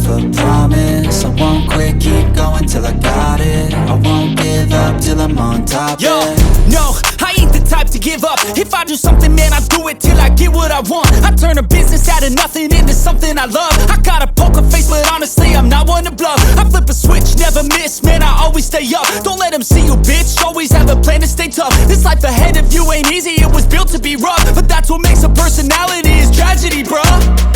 a promise. I won't quit, keep going till I got it. I won't give up till I'm on top. Yo, no, I ain't the type to give up. If I do something, man, I do it till I get what I want. I turn a business out of nothing into something I love. I got a poker face, but honestly, I'm not one to bluff. I flip a switch, never miss, man, I always stay up. Don't let them see you, bitch, always have a plan to stay tough. This life ahead of you ain't easy, it was built to be rough. But that's what makes a personality, is tragedy, bruh.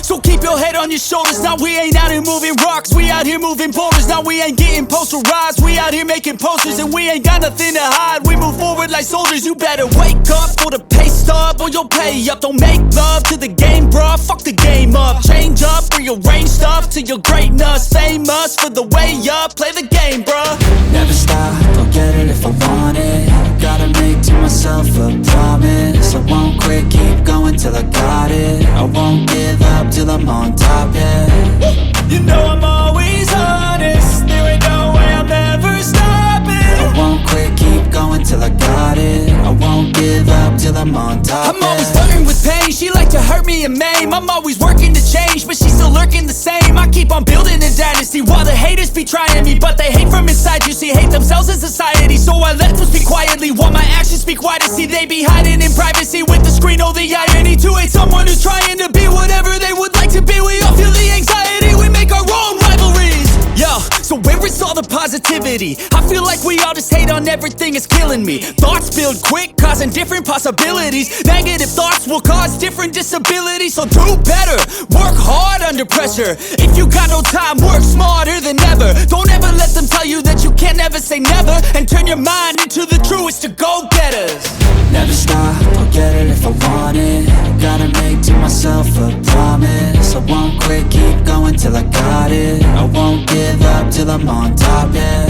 So keep your head on your shoulders. Now we ain't out here moving rocks, we out here moving boulders. Now we ain't getting posterized, we out here making posters. And we ain't got nothing to hide, we move forward like soldiers. You better wake up for the pay stub, or you'll pay up. Don't make love to the game, bruh, fuck the game up. Change up, rearrange stuff to your greatness. Famous for the way up, play the game, bruh. Never stop, I'll get it if I want it. Gotta make to myself a promise. I won't quit, keep going till I got it. I won't give up till I'm on top, yeah. You know I'm always honest, there ain't no way I'm ever stopping. I won't quit, keep going till I got it. I won't give up till I'm on top, I'm always flirting with pain, she like to hurt me and maim. I'm always working to change, but she's still lurking the same. I keep on building a dynasty while the haters be trying me. But they hate from inside, you see, hate themselves in society. So I let them speak quietly while my actions speak wider. See, they be hiding in privacy with the screen, oh the irony. To hate someone who's trying to be whatever they would like to be. We all feel the anxiety, we make our own rivalries. Yo, so where is all the positivity? I feel like we all just hate on everything, it's killing me. Thoughts build quick, causing different possibilities. Negative thoughts will cause different disabilities. So do better, work hard under pressure. If you got no time, work smarter than ever. Don't ever let them tell you that you can't never say never. And turn your mind into the truest of go-getters. Never stop, I'll get it if I want it. Gotta make to myself a promise. I won't quit, keep going till I got it. I won't give up till I'm on top, yeah.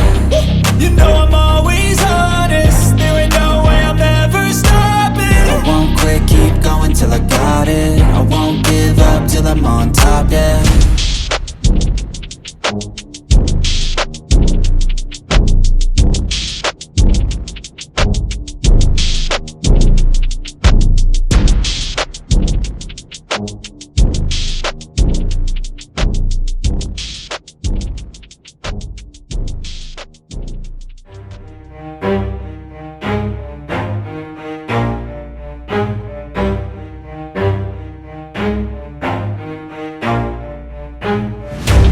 You know I'm always honest, there ain't no way I'm ever stopping. I won't quit, keep going till I got it. I won't give up till I'm on top, yeah.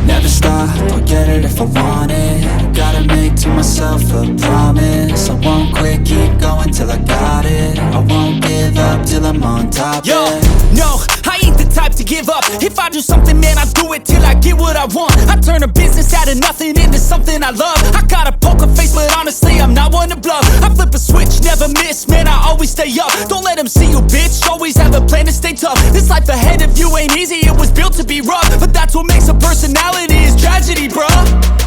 Never stop, I'll get it if I want it. Gotta make to myself a promise. I won't quit, keep going till I got it. I won't give up till I'm on top, Yo, yeah. no, I ain't the type to give up. If I do something, man, I do it till I get what I want. I turn a business out of nothing into something I love. I got a poker face, but honestly, I'm not one to bluff. I flip a switch, never miss, man, I always stay up. Don't let them see you, bitch, always have a plan to stay tough. This life ahead of you ain't easy, it was built to be rough. But that's what makes a personality, is tragedy, bruh.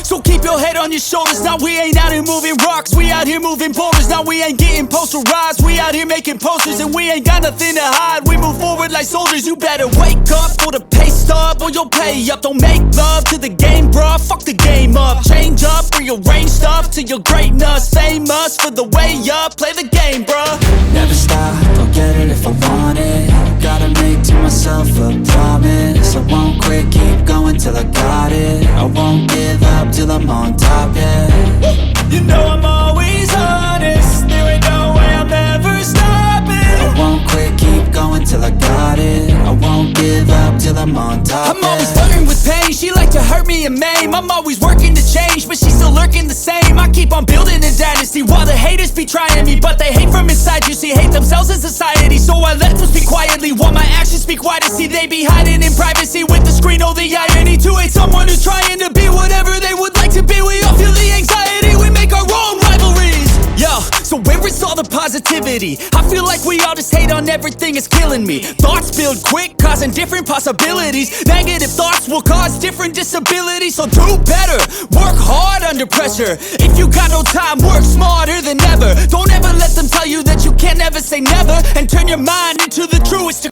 So keep your head on your shoulders. Now we ain't out here moving rocks, we out here moving boulders. Now we ain't getting posterized, we out here making posters. And we ain't got nothing to hide, we move forward like soldiers. You better wake up for the pay stub, or you'll pay up. Don't make love to the game, bruh, fuck the game up. Change up, rearrange stuff to your greatness. Famous for the way up, play the game, bruh. Never stop, I'll get it if I want it. Gotta make to myself a promise. I won't quit, keep going till I got it. I won't give up till I'm on top, yeah. You know I'm always honest, there ain't no way I'm ever stopping. I won't quit, keep going till I got it. I won't give up till I'm on top, I'm always flirting with pain, she like to hurt me and maim. I'm always working to change, but she's still lurking the same. I keep on building a dynasty while the haters be trying me. But they hate from inside, you see, hate themselves in society. So I let them speak quietly while my actions speak wider. See, they be hiding in privacy with the screen, oh the irony. To hate someone who's trying to be whatever they would like to be. We all feel the anxiety, we make our own rivalries. Yo, so where is all the positivity? I feel like we all just hate on everything, it's killing me. Thoughts build quick, causing different possibilities. Negative thoughts will cause different disabilities. So do better, work hard under pressure. If you got no time, work smarter than ever. Don't ever let them tell you that you can't never say never. And turn your mind into the truest